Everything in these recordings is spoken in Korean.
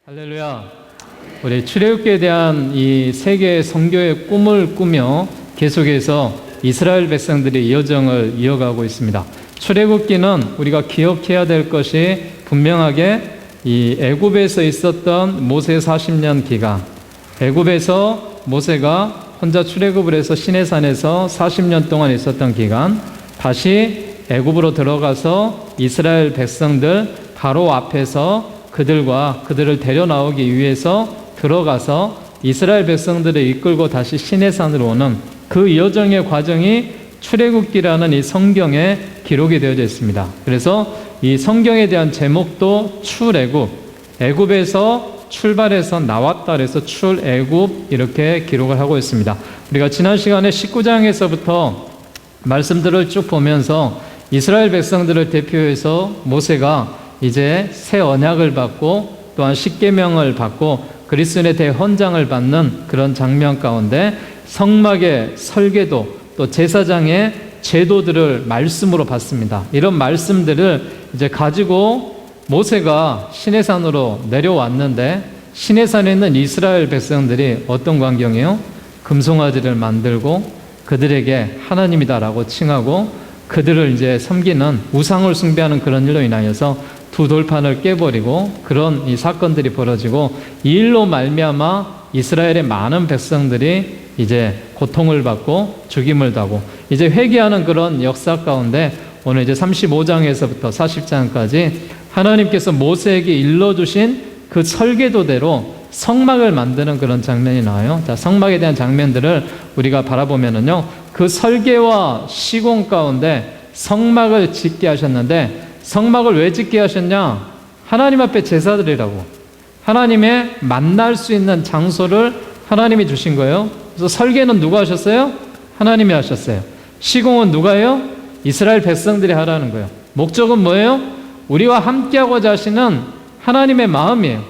할렐루야. 우리 출애굽기에 대한 이 세계 선교의 꿈을 꾸며 계속해서 이스라엘 백성들이 이 여정을 이어가고 있습니다. 출애굽기는 우리가 기억해야 될 것이 분명하게 이 애굽에서 있었던 모세 40년 기간, 애굽에서 모세가 혼자 출애굽을 해서 시내산에서 40년 동안 있었던 기간, 다시 애굽으로 들어가서 이스라엘 백성들 바로 앞에서 그들을 데려 나오기 위해서 들어가서 이스라엘 백성들을 이끌고 다시 시내산으로 오는 그 여정의 과정이 출애굽기라는 이 성경에 기록이 되어져 있습니다. 그래서 이 성경에 대한 제목도 출애굽, 애굽에서 출발해서 나왔다 그래서 출애굽 이렇게 기록을 하고 있습니다. 우리가 지난 시간에 19장에서부터 말씀들을 쭉 보면서 이스라엘 백성들을 대표해서 모세가 이제 새 언약을 받고 또한 십계명을 받고 그리스도인의 대헌장을 받는 그런 장면 가운데 성막의 설계도 또 제사장의 제도들을 말씀으로 받습니다. 이런 말씀들을 이제 가지고 모세가 시내산으로 내려왔는데 시내산에 있는 이스라엘 백성들이 어떤 광경이에요? 금송아지를 만들고 그들에게 하나님이다라고 칭하고 그들을 이제 섬기는 우상을 숭배하는 그런 일로 인하여서 두 돌판을 깨버리고 그런 이 사건들이 벌어지고 이 일로 말미암아 이스라엘의 많은 백성들이 이제 고통을 받고 죽임을 당하고 이제 회개하는 그런 역사 가운데 오늘 이제 35장에서부터 40장까지 하나님께서 모세에게 일러주신 그 설계도대로 성막을 만드는 그런 장면이 나와요. 자, 성막에 대한 장면들을 우리가 바라보면은요, 그 설계와 시공 가운데 성막을 짓게 하셨는데 성막을 왜 짓게 하셨냐? 하나님 앞에 제사드리라고. 하나님의 만날 수 있는 장소를 하나님이 주신 거예요. 그래서 설계는 누가 하셨어요? 하나님이 하셨어요. 시공은 누가 해요? 이스라엘 백성들이 하라는 거예요. 목적은 뭐예요? 우리와 함께하고자 하시는 하나님의 마음이에요.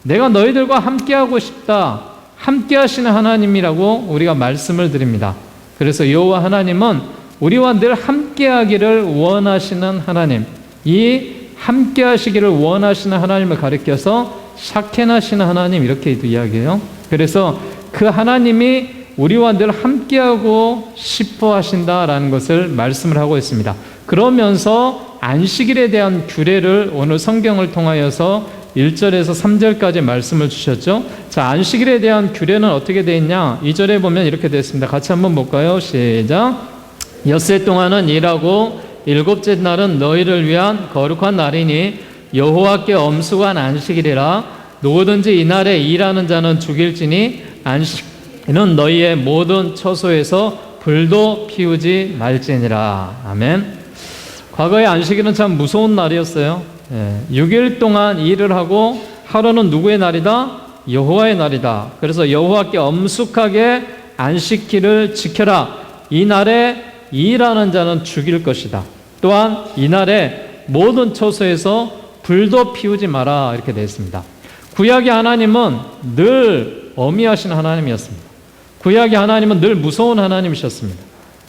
내가 너희들과 함께하고 싶다. 함께 하시는 하나님이라고 우리가 말씀을 드립니다. 그래서 여호와 하나님은 우리와 늘 함께하기를 원하시는 하나님, 이 함께 하시기를 원하시는 하나님을 가리켜서 샤켄하시는 하나님 이렇게 이야기해요. 그래서 그 하나님이 우리와 늘 함께하고 싶어 하신다라는 것을 말씀을 하고 있습니다. 그러면서 안식일에 대한 규례를 오늘 성경을 통하여서 1절에서 3절까지 말씀을 주셨죠. 자, 안식일에 대한 규례는 어떻게 되어 있냐? 2절에 보면 이렇게 되어 있습니다. 같이 한번 볼까요? 시작. 엿새 동안은 일하고 일곱째 날은 너희를 위한 거룩한 날이니 여호와께 엄숙한 안식일이라. 누구든지 이날에 일하는 자는 죽일지니 안식일은 너희의 모든 처소에서 불도 피우지 말지니라. 아멘. 과거의 안식일은 참 무서운 날이었어요. 6일 동안 일을 하고 하루는 누구의 날이다? 여호와의 날이다. 그래서 여호와께 엄숙하게 안식일을 지켜라. 이 날에 일하는 자는 죽일 것이다. 또한 이날에 모든 처소에서 불도 피우지 마라 이렇게 되어 있습니다. 구약의 하나님은 늘 어미하신 하나님이었습니다. 구약의 하나님은 늘 무서운 하나님이셨습니다.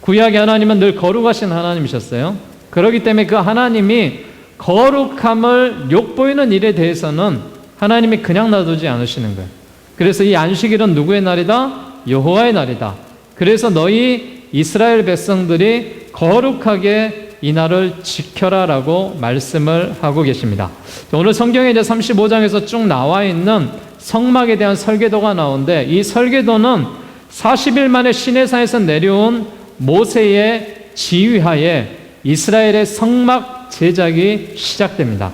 구약의 하나님은 늘 거룩하신 하나님이셨어요. 그렇기 때문에 그 하나님이 거룩함을 욕보이는 일에 대해서는 하나님이 그냥 놔두지 않으시는 거예요. 그래서 이 안식일은 누구의 날이다? 여호와의 날이다. 그래서 너희 이스라엘 백성들이 거룩하게 이 날을 지켜라라고 말씀을 하고 계십니다. 오늘 성경에 이제 35장에서 쭉 나와 있는 성막에 대한 설계도가 나오는데 이 설계도는 40일 만에 시내산에서 내려온 모세의 지휘하에 이스라엘의 성막 제작이 시작됩니다.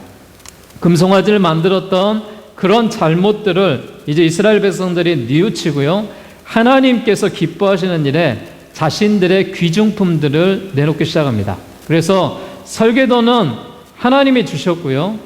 금송아지를 만들었던 그런 잘못들을 이제 이스라엘 백성들이 뉘우치고요, 하나님께서 기뻐하시는 일에 자신들의 귀중품들을 내놓기 시작합니다. 그래서 설계도는 하나님이 주셨고요,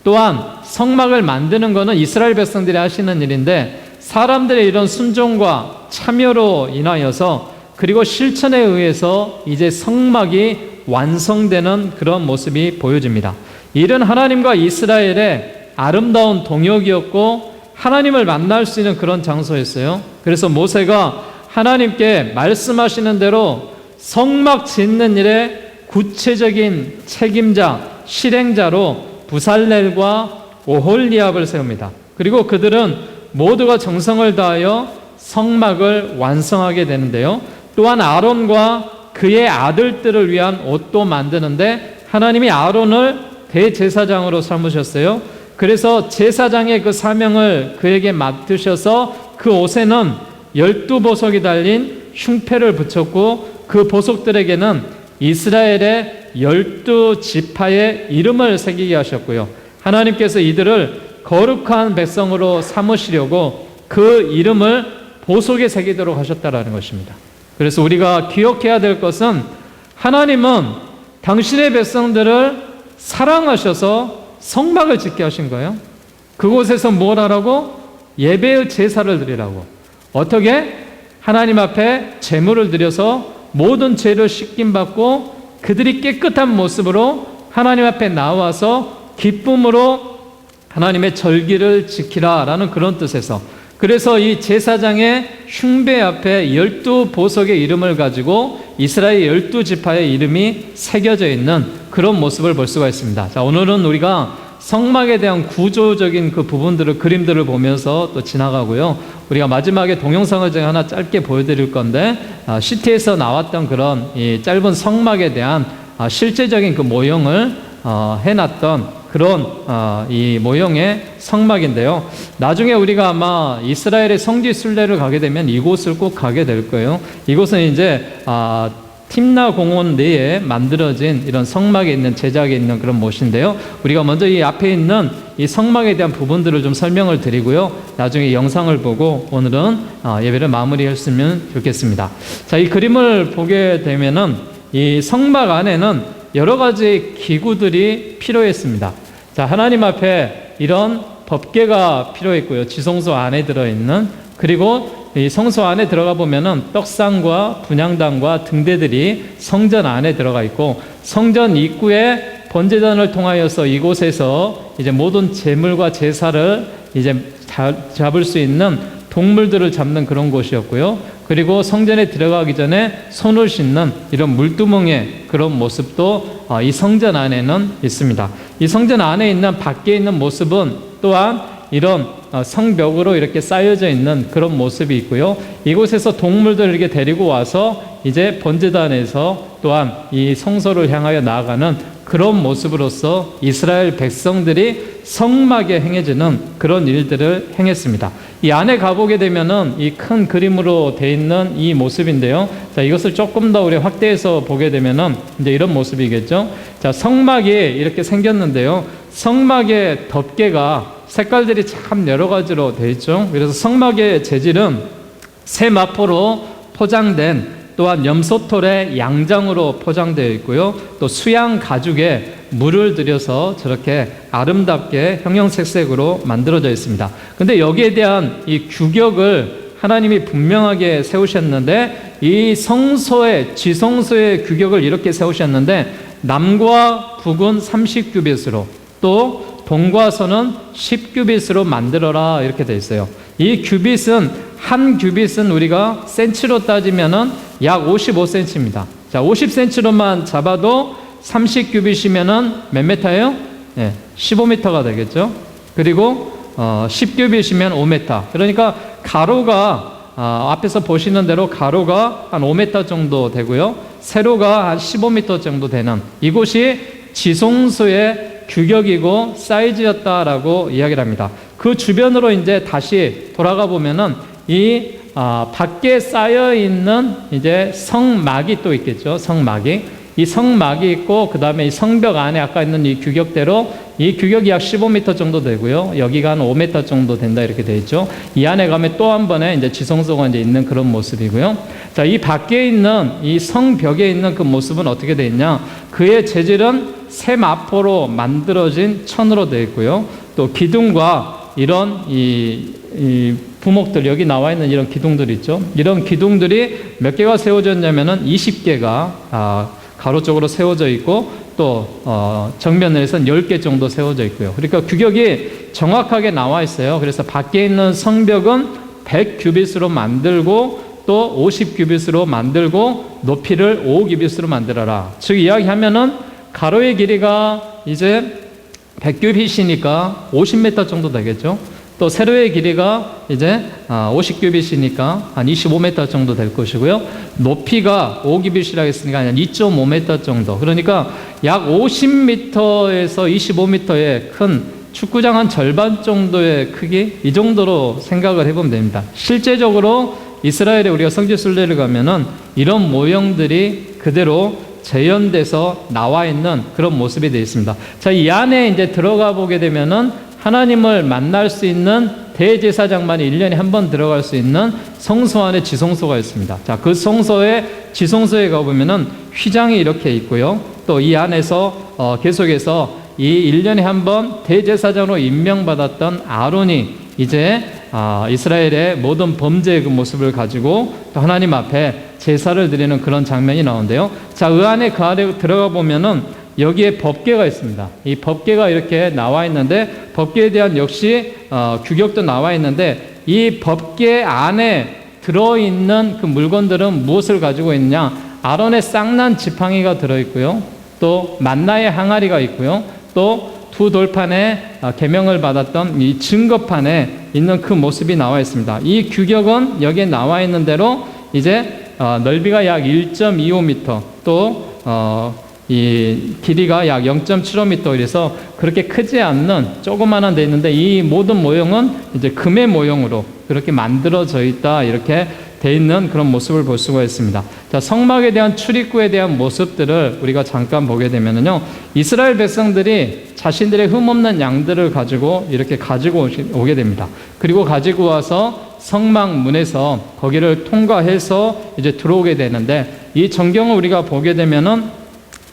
또한 성막을 만드는 것은 이스라엘 백성들이 하시는 일인데 사람들의 이런 순종과 참여로 인하여서 그리고 실천에 의해서 이제 성막이 완성되는 그런 모습이 보여집니다. 이는 하나님과 이스라엘의 아름다운 동역이었고 하나님을 만날 수 있는 그런 장소였어요. 그래서 모세가 하나님께 말씀하시는 대로 성막 짓는 일에 구체적인 책임자, 실행자로 부살렐과 오홀리압을 세웁니다. 그리고 그들은 모두가 정성을 다하여 성막을 완성하게 되는데요. 또한 아론과 그의 아들들을 위한 옷도 만드는데 하나님이 아론을 대제사장으로 삼으셨어요. 그래서 제사장의 그 사명을 그에게 맡으셔서 그 옷에는 12보석이 달린 흉패를 붙였고 그 보석들에게는 이스라엘의 12지파의 이름을 새기게 하셨고요. 하나님께서 이들을 거룩한 백성으로 삼으시려고 그 이름을 보석에 새기도록 하셨다라는 것입니다. 그래서 우리가 기억해야 될 것은 하나님은 당신의 백성들을 사랑하셔서 성막을 짓게 하신 거예요. 그곳에서 뭘 하라고? 예배의 제사를 드리라고. 어떻게? 하나님 앞에 제물을 드려서 모든 죄를 씻김받고 그들이 깨끗한 모습으로 하나님 앞에 나와서 기쁨으로 하나님의 절기를 지키라라는 그런 뜻에서, 그래서 이 제사장의 흉배 앞에 12보석의 이름을 가지고 이스라엘 12지파의 이름이 새겨져 있는 그런 모습을 볼 수가 있습니다. 자, 오늘은 우리가 성막에 대한 구조적인 그 부분들을, 그림들을 보면서 또 지나가고요. 우리가 마지막에 동영상을 제가 하나 짧게 보여드릴 건데, CT에서 나왔던 그런 이 짧은 성막에 대한 실제적인 그 모형을 해놨던 그런 이 모형의 성막인데요. 나중에 우리가 아마 이스라엘의 성지 순례를 가게 되면 이곳을 꼭 가게 될 거예요. 이곳은 이제 팀나 공원 내에 만들어진 이런 성막에 있는, 제작에 있는 그런 못인데요. 우리가 먼저 이 앞에 있는 이 성막에 대한 부분들을 좀 설명을 드리고요. 나중에 영상을 보고 오늘은 예배를 마무리했으면 좋겠습니다. 자, 이 그림을 보게 되면은 이 성막 안에는 여러 가지 기구들이 필요했습니다. 자, 하나님 앞에 이런 법궤가 필요했고요. 지성소 안에 들어있는, 그리고 이 성소 안에 들어가 보면은 떡상과 분향단과 등대들이 성전 안에 들어가 있고, 성전 입구에 번제단을 통하여서 이곳에서 이제 모든 제물과 제사를 이제 잡을 수 있는 동물들을 잡는 그런 곳이었고요. 그리고 성전에 들어가기 전에 손을 씻는 이런 물두멍의 그런 모습도 이 성전 안에는 있습니다. 이 성전 안에 있는, 밖에 있는 모습은 또한 이런 성벽으로 이렇게 쌓여져 있는 그런 모습이 있고요. 이곳에서 동물들을 이렇게 데리고 와서 이제 번제단에서 또한 이 성소를 향하여 나아가는 그런 모습으로서 이스라엘 백성들이 성막에 행해지는 그런 일들을 행했습니다. 이 안에 가보게 되면은 이 큰 그림으로 되어 있는 이 모습인데요. 자, 이것을 조금 더 우리 확대해서 보게 되면은 이제 이런 모습이겠죠. 자, 성막이 이렇게 생겼는데요. 성막의 덮개가 색깔들이 참 여러 가지로 되어 있죠. 그래서 성막의 재질은 세마포로 포장된, 또한 염소털의 양장으로 포장되어 있고요. 또 수양 가죽에 물을 들여서 저렇게 아름답게 형형색색으로 만들어져 있습니다. 근데 여기에 대한 이 규격을 하나님이 분명하게 세우셨는데, 이 성소의, 지성소의 규격을 이렇게 세우셨는데, 남과 북은 30규빗으로, 또 동과 서는 10규빗으로 만들어라, 이렇게 되어 있어요. 이 규빗은, 한 규빗은 우리가 센치로 따지면은 약 55cm입니다. 자, 50cm로만 잡아도 30규빗이면은 몇 미터예요? 예, 15m가 되겠죠. 그리고 10규빗이면 5m. 그러니까 가로가 앞에서 보시는 대로 가로가 한 5m 정도 되고요. 세로가 한 15m 정도 되는 이곳이 지성소의 규격이고 사이즈였다라고 이야기를 합니다. 그 주변으로 이제 다시 돌아가 보면은 이 밖에 쌓여 있는 이제 성막이 또 있겠죠. 성막이. 이 성막이 있고, 그 다음에 이 성벽 안에 아까 있는 이 규격대로 이 규격이 약 15m 정도 되고요. 여기가 한 5m 정도 된다, 이렇게 되어 있죠. 이 안에 가면 또 한 번에 이제 지성소가 이제 있는 그런 모습이고요. 자, 이 밖에 있는 이 성벽에 있는 그 모습은 어떻게 되어 있냐? 그의 재질은 세마포로 만들어진 천으로 되어 있고요. 또 기둥과 이런 이 부목들, 여기 나와 있는 이런 기둥들 있죠. 이런 기둥들이 몇 개가 세워졌냐면은 20개가 가로 쪽으로 세워져 있고, 또 정면에서는 10개 정도 세워져 있고요. 그러니까 규격이 정확하게 나와 있어요. 그래서 밖에 있는 성벽은 100규빗으로 만들고, 또 50규빗으로 만들고, 높이를 5규빗으로 만들어라. 즉 이야기하면은 가로의 길이가 이제 100규빗이니까 50m 정도 되겠죠. 또 또 세로의 길이가 이제 50규빗이니까 한 25m 정도 될 것이고요. 높이가 5규빗이라고 했으니까 한 2.5m 정도. 그러니까 약 50m에서 25m의 큰 축구장 한 절반 정도의 크기, 이 정도로 생각을 해보면 됩니다. 실제적으로 이스라엘에 우리가 성지 순례를 가면은 이런 모형들이 그대로 재현돼서 나와 있는 그런 모습이 되어 있습니다. 자, 이 안에 이제 들어가 보게 되면은 하나님을 만날 수 있는 대제사장만이 1년에 한 번 들어갈 수 있는 성소 안에 지성소가 있습니다. 자, 그 지성소에 가보면은 휘장이 이렇게 있고요. 또 이 안에서 계속해서 이 1년에 한 번 대제사장으로 임명받았던 아론이 이제 이스라엘의 모든 범죄의 그 모습을 가지고 또 하나님 앞에 제사를 드리는 그런 장면이 나오는데요. 자, 그 안에 들어가 보면은 여기에 법궤가 있습니다. 이 법궤가 이렇게 나와 있는데 법궤에 대한 역시 규격도 나와 있는데 이 법궤 안에 들어있는 그 물건들은 무엇을 가지고 있느냐? 아론의 쌍난 지팡이가 들어있고요. 또 만나의 항아리가 있고요. 또 두 돌판에 계명을 받았던 이 증거판에 있는 그 모습이 나와 있습니다. 이 규격은 여기에 나와 있는 대로 이제 넓이가 약 1.25m 또 이 길이가 약 0.75m 이래서 그렇게 크지 않는 조그만한 데 있는데 이 모든 모형은 이제 금의 모형으로 그렇게 만들어져 있다, 이렇게 돼 있는 그런 모습을 볼 수가 있습니다. 자, 성막에 대한 출입구에 대한 모습들을 우리가 잠깐 보게 되면은요, 이스라엘 백성들이 자신들의 흠없는 양들을 가지고 이렇게 가지고 오게 됩니다. 그리고 가지고 와서 성막 문에서 거기를 통과해서 이제 들어오게 되는데, 이 전경을 우리가 보게 되면은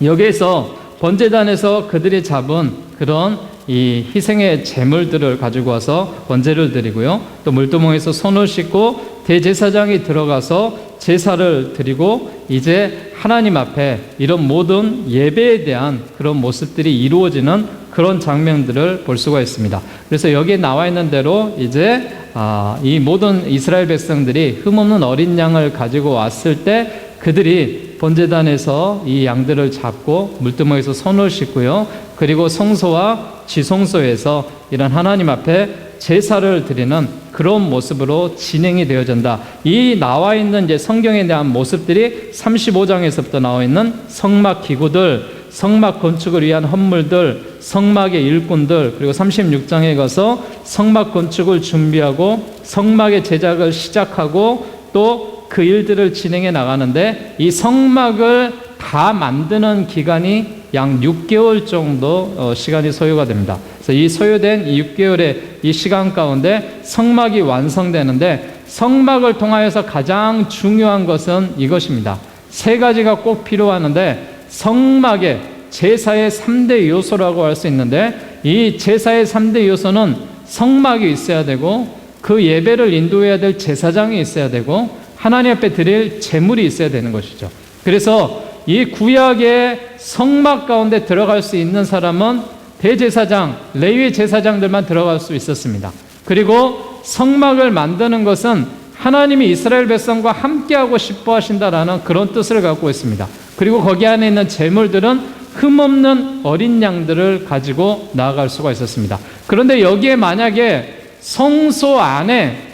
여기에서 번제단에서 그들이 잡은 그런 이 희생의 제물들을 가지고 와서 번제를 드리고요. 또 물두멍에서 손을 씻고 대제사장이 들어가서 제사를 드리고 이제 하나님 앞에 이런 모든 예배에 대한 그런 모습들이 이루어지는 그런 장면들을 볼 수가 있습니다. 그래서 여기에 나와 있는 대로 이제 이 모든 이스라엘 백성들이 흠없는 어린 양을 가지고 왔을 때 그들이 번제단에서 이 양들을 잡고 물두멍에서 손을 씻고요. 그리고 성소와 지성소에서 이런 하나님 앞에 제사를 드리는 그런 모습으로 진행이 되어진다. 이 나와 있는 이제 성경에 대한 모습들이 35장에서부터 나와 있는 성막 기구들, 성막 건축을 위한 헌물들, 성막의 일꾼들, 그리고 36장에 가서 성막 건축을 준비하고 성막의 제작을 시작하고 또 그 일들을 진행해 나가는데, 이 성막을 다 만드는 기간이 약 6개월 정도 시간이 소요가 됩니다. 그래서 이 소요된 이 6개월의 이 시간 가운데 성막이 완성되는데, 성막을 통하여서 가장 중요한 것은 이것입니다. 세 가지가 꼭 필요하는데, 성막의 제사의 3대 요소라고 할 수 있는데, 이 제사의 3대 요소는 성막이 있어야 되고, 그 예배를 인도해야 될 제사장이 있어야 되고, 하나님 앞에 드릴 제물이 있어야 되는 것이죠. 그래서 이 구약의 성막 가운데 들어갈 수 있는 사람은 대제사장, 레위 제사장들만 들어갈 수 있었습니다. 그리고 성막을 만드는 것은 하나님이 이스라엘 백성과 함께하고 싶어 하신다라는 그런 뜻을 갖고 있습니다. 그리고 거기 안에 있는 제물들은 흠없는 어린 양들을 가지고 나아갈 수가 있었습니다. 그런데 여기에 만약에 성소 안에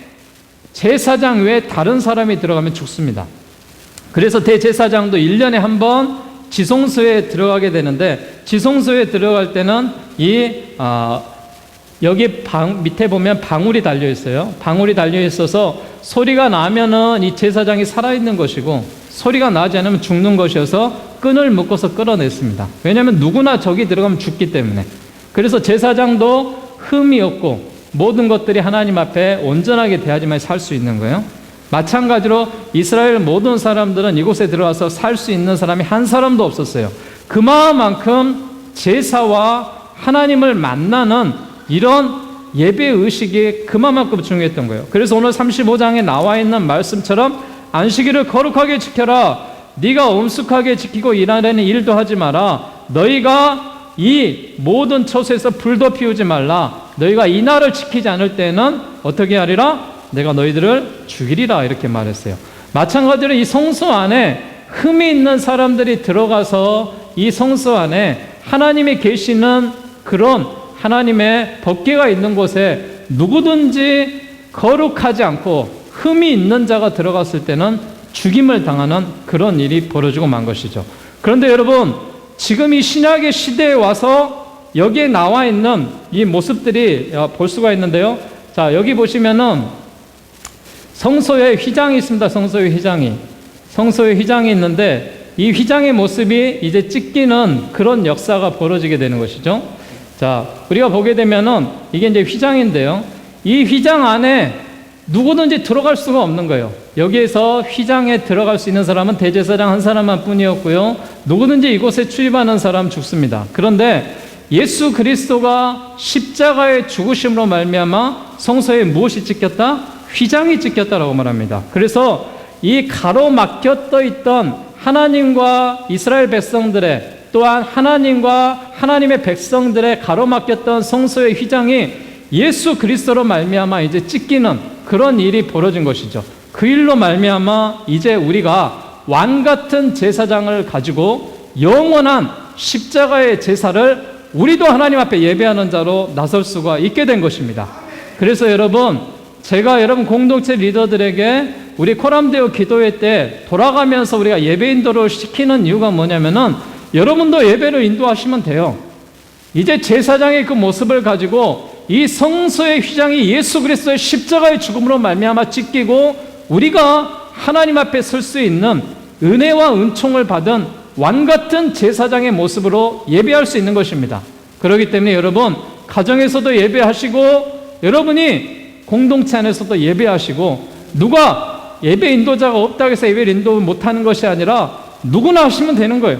제사장 외에 다른 사람이 들어가면 죽습니다. 그래서 대제사장도 1년에 한 번 지성소에 들어가게 되는데, 지성소에 들어갈 때는 여기 밑에 보면 방울이 달려 있어요. 방울이 달려 있어서 소리가 나면은 이 제사장이 살아있는 것이고, 소리가 나지 않으면 죽는 것이어서 끈을 묶어서 끌어냈습니다. 왜냐하면 누구나 저기 들어가면 죽기 때문에. 그래서 제사장도 흠이 없고 모든 것들이 하나님 앞에 온전하게 대하지만 살 수 있는 거예요. 마찬가지로 이스라엘 모든 사람들은 이곳에 들어와서 살 수 있는 사람이 한 사람도 없었어요. 그만큼 제사와 하나님을 만나는 이런 예배 의식이 그만큼 중요했던 거예요. 그래서 오늘 35장에 나와 있는 말씀처럼 안식일을 거룩하게 지켜라. 네가 엄숙하게 지키고 일하려는 일도 하지 마라. 너희가 이 모든 처소에서 불도 피우지 말라. 너희가 이 날을 지키지 않을 때는 어떻게 하리라? 내가 너희들을 죽이리라, 이렇게 말했어요. 마찬가지로 이 성소 안에 흠이 있는 사람들이 들어가서 이 성소 안에 하나님이 계시는 그런 하나님의 법궤가 있는 곳에 누구든지 거룩하지 않고 흠이 있는 자가 들어갔을 때는 죽임을 당하는 그런 일이 벌어지고 만 것이죠. 그런데 여러분, 지금 이 신약의 시대에 와서 여기에 나와 있는 이 모습들이 볼 수가 있는데요. 자, 여기 보시면은 성소에 휘장이 있습니다. 성소에 휘장이 있는데 이 휘장의 모습이 이제 찢기는 그런 역사가 벌어지게 되는 것이죠. 자, 우리가 보게 되면은 이게 이제 휘장인데요. 이 휘장 안에 누구든지 들어갈 수가 없는 거예요. 여기에서 휘장에 들어갈 수 있는 사람은 대제사장 한 사람만 뿐이었고요. 누구든지 이곳에 출입하는 사람 죽습니다. 그런데 예수 그리스도가 십자가의 죽으심으로 말미암아 성소에 무엇이 찢겼다? 휘장이 찢겼다라고 말합니다. 그래서 이 가로막혀 떠 있던 하나님과 이스라엘 백성들의, 또한 하나님과 하나님의 백성들의 가로막혔던 성소의 휘장이 예수 그리스도로 말미암아 이제 찢기는 그런 일이 벌어진 것이죠. 그 일로 말미암아 이제 우리가 왕 같은 제사장을 가지고 영원한 십자가의 제사를 우리도 하나님 앞에 예배하는 자로 나설 수가 있게 된 것입니다. 그래서 여러분, 제가 여러분 공동체 리더들에게 우리 코람데오 기도회 때 돌아가면서 우리가 예배 인도를 시키는 이유가 뭐냐면은 여러분도 예배를 인도하시면 돼요. 이제 제사장의 그 모습을 가지고 이 성소의 휘장이 예수 그리스도의 십자가의 죽음으로 말미암아 찢기고 우리가 하나님 앞에 설 수 있는 은혜와 은총을 받은 왕 같은 제사장의 모습으로 예배할 수 있는 것입니다. 그렇기 때문에 여러분, 가정에서도 예배하시고 여러분이 공동체 안에서도 예배하시고, 누가 예배 인도자가 없다고 해서 예배를 인도 못하는 것이 아니라 누구나 하시면 되는 거예요.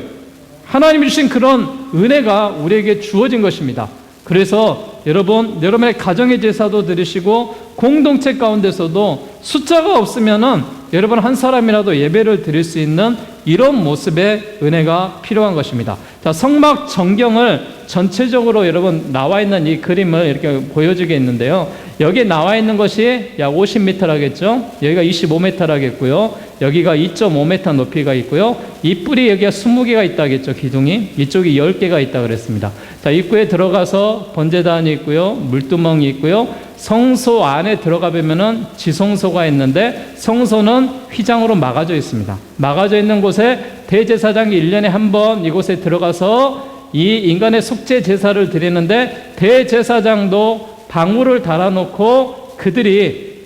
하나님이 주신 그런 은혜가 우리에게 주어진 것입니다. 그래서 여러분, 여러분의 가정의 제사도 드리시고 공동체 가운데서도 숫자가 없으면은 여러분 한 사람이라도 예배를 드릴 수 있는 이런 모습의 은혜가 필요한 것입니다. 자, 성막 전경을 전체적으로 여러분 나와 있는 이 그림을 이렇게 보여주게 있는데요. 여기에 나와 있는 것이 약 50m라겠죠. 여기가 25m라겠고요. 여기가 2.5m 높이가 있고요. 이 뿔이 여기가 20개가 있다겠죠. 기둥이. 이쪽이 10개가 있다 그랬습니다. 자, 입구에 들어가서 번제단이 있고요. 물두멍이 있고요. 성소 안에 들어가 보면은 지성소가 있는데 성소는 휘장으로 막아져 있습니다. 막아져 있는 곳에 대제사장이 1년에 한 번 이곳에 들어가서 이 인간의 속죄 제사를 드리는데, 대제사장도 방울을 달아놓고 그들이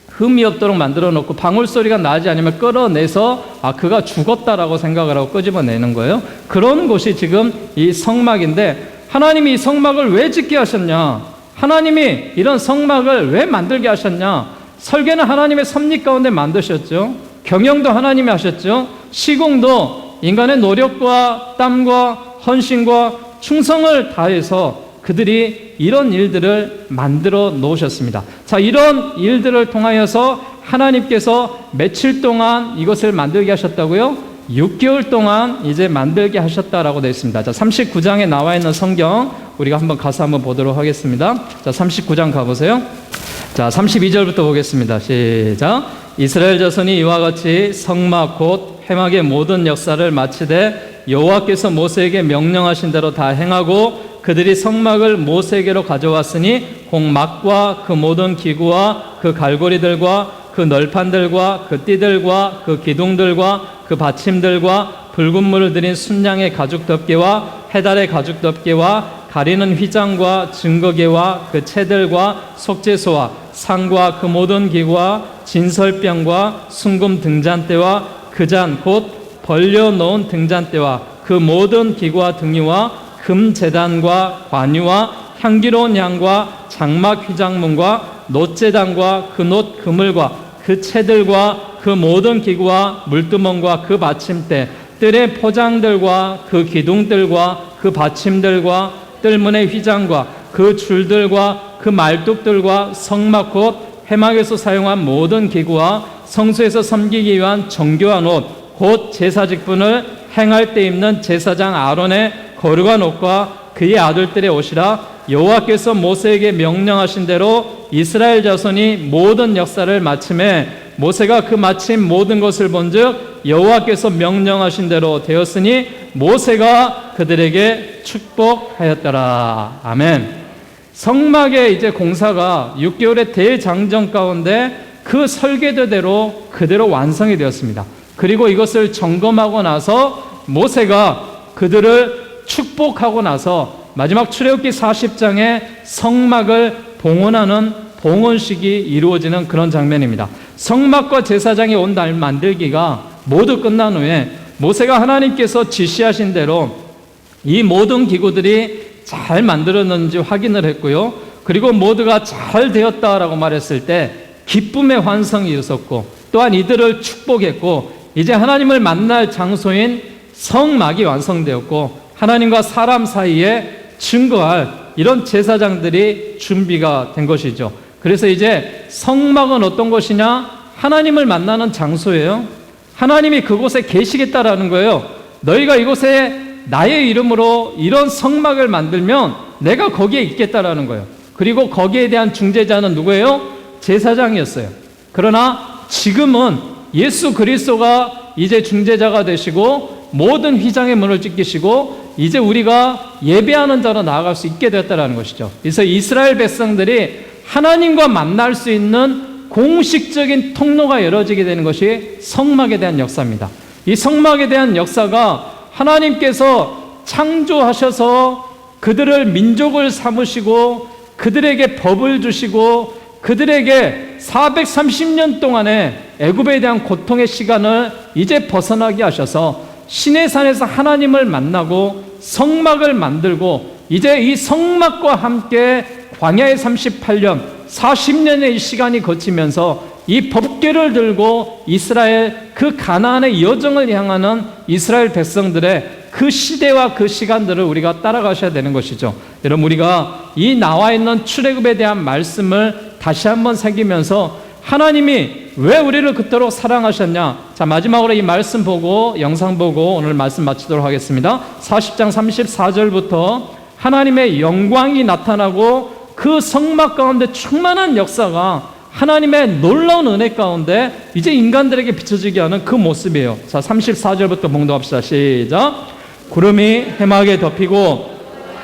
흠이 없도록 만들어 놓고 방울 소리가 나지 않으면 끌어내서 그가 죽었다라고 생각을 하고 끄집어내는 거예요. 그런 곳이 지금 이 성막인데, 하나님이 이 성막을 왜 짓게 하셨냐? 하나님이 이런 성막을 왜 만들게 하셨냐? 설계는 하나님의 섭리 가운데 만드셨죠. 경영도 하나님이 하셨죠. 시공도 인간의 노력과 땀과 헌신과 충성을 다해서 그들이 이런 일들을 만들어 놓으셨습니다. 자, 이런 일들을 통하여서 하나님께서 며칠 동안 이것을 만들게 하셨다고요? 6개월 동안 이제 만들게 하셨다라고 되어 있습니다. 자, 39장에 나와 있는 성경 우리가 한번 가서 한번 보도록 하겠습니다. 자, 39장 가보세요. 자, 32절부터 보겠습니다. 시작. 이스라엘 자손이 이와 같이 성막 곧 회막의 모든 역사를 마치되 여호와께서 모세에게 명령하신 대로 다 행하고 그들이 성막을 모세에게로 가져왔으니 공막과 그 모든 기구와 그 갈고리들과 그 널판들과 그 띠들과 그 기둥들과 그 받침들과 붉은 물을 들인 순양의 가죽 덮개와 해달의 가죽 덮개와 가리는 휘장과 증거계와 그 채들과 속죄소와 상과 그 모든 기구와 진설병과 순금 등잔대와 그 잔 곧 벌려놓은 등잔대와 그 모든 기구와 등유와 금제단과 관유와 향기로운 향과 장막 휘장문과 놋제단과 그 놋 그물과 그 채들과 그 모든 기구와 물두멍과 그 받침대 뜰의 포장들과 그 기둥들과 그 받침들과 뜰문의 휘장과 그 줄들과 그 말뚝들과 성막 곧 회막에서 사용한 모든 기구와 성소에서 섬기기 위한 정교한 옷 곧 제사 직분을 행할 때 입는 제사장 아론의 거룩한 옷과 그의 아들들의 옷이라 여호와께서 모세에게 명령하신 대로 이스라엘 자손이 모든 역사를 마침에 모세가 그 마침 모든 것을 본즉 여호와께서 명령하신 대로 되었으니 모세가 그들에게 축복하였더라. 아멘. 성막의 이제 공사가 6개월의 대장정 가운데 그 설계도대로 그대로 완성이 되었습니다. 그리고 이것을 점검하고 나서 모세가 그들을 축복하고 나서 마지막 출애굽기 40장에 성막을 봉헌하는 봉헌식이 이루어지는 그런 장면입니다. 성막과 제사장의 온 날 만들기가 모두 끝난 후에 모세가 하나님께서 지시하신 대로 이 모든 기구들이 잘 만들어졌는지 확인을 했고요. 그리고 모두가 잘 되었다라고 말했을 때 기쁨의 환성이 있었고, 또한 이들을 축복했고, 이제 하나님을 만날 장소인 성막이 완성되었고, 하나님과 사람 사이에 증거할 이런 제사장들이 준비가 된 것이죠. 그래서 이제 성막은 어떤 것이냐? 하나님을 만나는 장소예요. 하나님이 그곳에 계시겠다라는 거예요. 너희가 이곳에 나의 이름으로 이런 성막을 만들면 내가 거기에 있겠다라는 거예요. 그리고 거기에 대한 중재자는 누구예요? 제사장이었어요. 그러나 지금은 예수 그리스도가 이제 중재자가 되시고 모든 휘장의 문을 찢기시고 이제 우리가 예배하는 자로 나아갈 수 있게 되었다는 것이죠. 그래서 이스라엘 백성들이 하나님과 만날 수 있는 공식적인 통로가 열어지게 되는 것이 성막에 대한 역사입니다. 이 성막에 대한 역사가 하나님께서 창조하셔서 그들을 민족을 삼으시고 그들에게 법을 주시고 그들에게 430년 동안의 애굽에 대한 고통의 시간을 이제 벗어나게 하셔서 시내산에서 하나님을 만나고 성막을 만들고 이제 이 성막과 함께 광야의 38년 40년의 이 시간이 거치면서 이 법궤를 들고 이스라엘 그 가나안의 여정을 향하는 이스라엘 백성들의 그 시대와 그 시간들을 우리가 따라가셔야 되는 것이죠. 여러분, 우리가 이 나와 있는 출애굽에 대한 말씀을 다시 한번 새기면서 하나님이 왜 우리를 그토록 사랑하셨냐? 자, 마지막으로 이 말씀 보고 영상 보고 오늘 말씀 마치도록 하겠습니다. 40장 34절부터 하나님의 영광이 나타나고 그 성막 가운데 충만한 역사가 하나님의 놀라운 은혜 가운데 이제 인간들에게 비춰지게 하는 그 모습이에요. 자, 34절부터 봉독합시다. 시작. 구름이 회막에 덮이고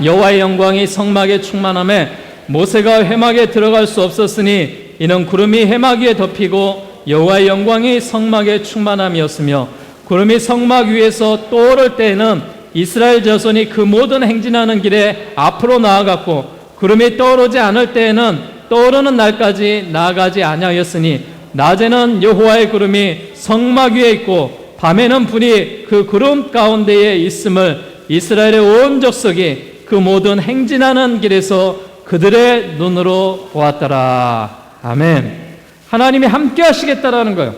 여호와의 영광이 성막에 충만함에 모세가 회막에 들어갈 수 없었으니 이는 구름이 회막 위에 덮이고 여호와의 영광이 성막에 충만함이었으며 구름이 성막 위에서 떠오를 때에는 이스라엘 자손이 그 모든 행진하는 길에 앞으로 나아갔고 구름이 떠오르지 않을 때에는 떠오르는 날까지 나아가지 아니하였으니 낮에는 여호와의 구름이 성막 위에 있고 밤에는 불이 그 구름 가운데에 있음을 이스라엘의 온 족속이 그 모든 행진하는 길에서 그들의 눈으로 보았더라. 아멘. 하나님이 함께 하시겠다라는 거예요.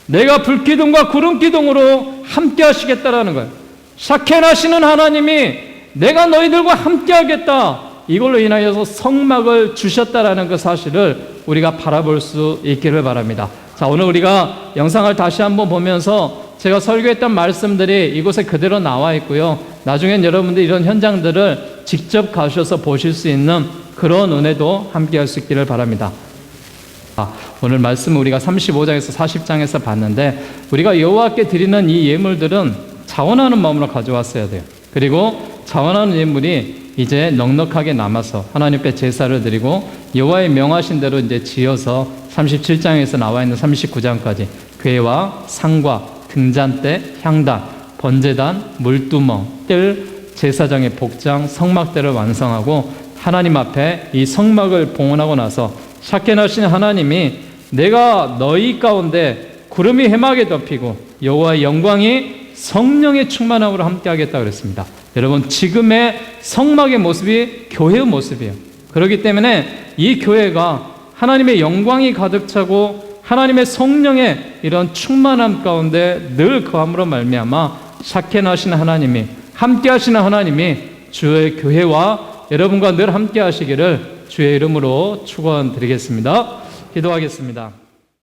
내가 불기둥과 구름기둥으로 함께 하시겠다라는 거예요. 샤켄하시는 하나님이 내가 너희들과 함께 하겠다, 이걸로 인하여서 성막을 주셨다라는 그 사실을 우리가 바라볼 수 있기를 바랍니다. 자, 오늘 우리가 영상을 다시 한번 보면서 제가 설교했던 말씀들이 이곳에 그대로 나와 있고요. 나중엔 여러분들이 이런 현장들을 직접 가셔서 보실 수 있는 그런 은혜도 함께 할 수 있기를 바랍니다. 오늘 말씀은 우리가 35장에서 40장에서 봤는데 우리가 여호와께 드리는 이 예물들은 자원하는 마음으로 가져왔어야 돼요. 그리고 자원하는 예물이 이제 넉넉하게 남아서 하나님께 제사를 드리고 여호와의 명하신 대로 이제 지어서 37장에서 나와 있는 39장까지 궤와 상과 등잔대, 향단, 번제단, 물두멍, 뜰, 제사장의 복장, 성막대를 완성하고 하나님 앞에 이 성막을 봉헌하고 나서 샤켄하신 하나님이 내가 너희 가운데 구름이 회막에 덮이고 여호와의 영광이 성령의 충만함으로 함께하겠다 그랬습니다. 여러분, 지금의 성막의 모습이 교회의 모습이에요. 그렇기 때문에 이 교회가 하나님의 영광이 가득 차고 하나님의 성령의 이런 충만함 가운데 늘 거함으로 말미암아 샤켄하신 하나님이, 함께하시는 하나님이 주의 교회와 여러분과 늘 함께 하시기를 주의 이름으로 축원드리겠습니다. 기도하겠습니다.